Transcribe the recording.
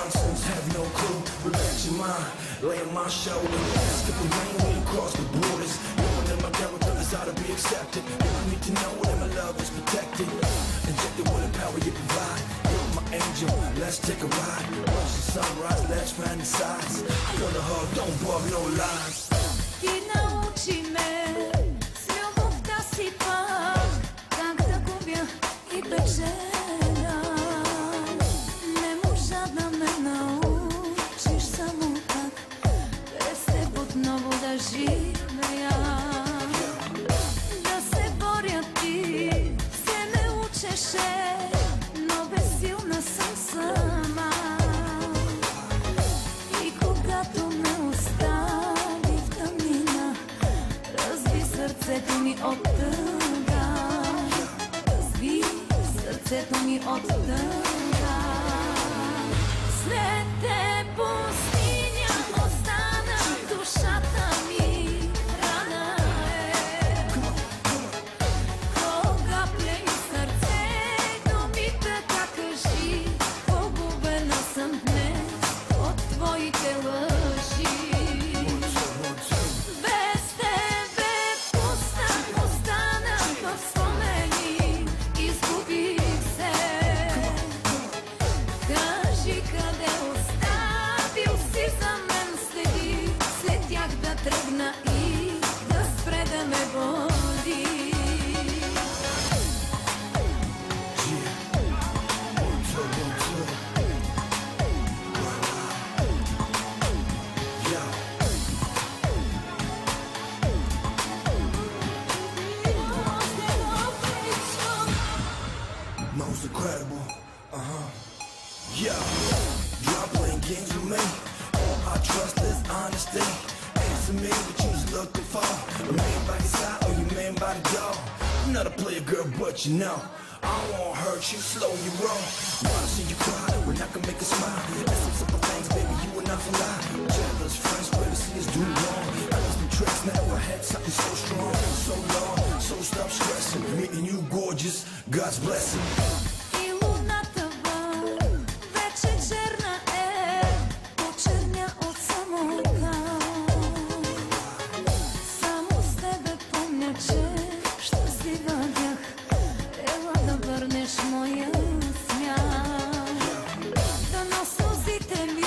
nonsense, have no clue. Relax your mind, lay on my shoulder. Skip the rain when you cross the borders. Knowing that my character is out to be accepted. You need to know that my love is protected. Injected with the power you provide. You're my angel, let's take a ride. Watch the sunrise, let's fantasize. I want a hug, don't bug, no lies. Ти научи ме с любовта си пак как да губя и печеля. Не можа да ме научиш само как без теб отново да живея. Да се боря ти все ме учеше, но безсилна съм сама. И когато ме остави в тъмнина, разби сърцето ми от тъга. Разби сърцето ми от тъга. След те пустиня остана душата ми рана е. Кога плени сърцето ми така кажи, погубена съм днес от твоите лъжи. Без тебе пуста останах в спомени, изгубих се. Кажи къде оставил си за мен следи, след тях да тръгна и да спре да ме води. Most incredible, yeah. You're playing games with me. All I trust is honesty. Answer me what you was looking for. A man by your side or you man by the door. I'm not a player, girl, but you know I don't wanna hurt you, slow you wrong. Wanna see you cry when I can make a smile. That's some simple things, baby, you and I for lie. Jealous friends, better see us do wrong. I lost some tricks, now I had something so strong, so long. So stop stressing, meeting you gorgeous, God's blessing. И луната вън вече черна е, почерня от самота. Само с тебе помня, че щастлива бях. Ела да върнеш моя смях. Дано сълзите ми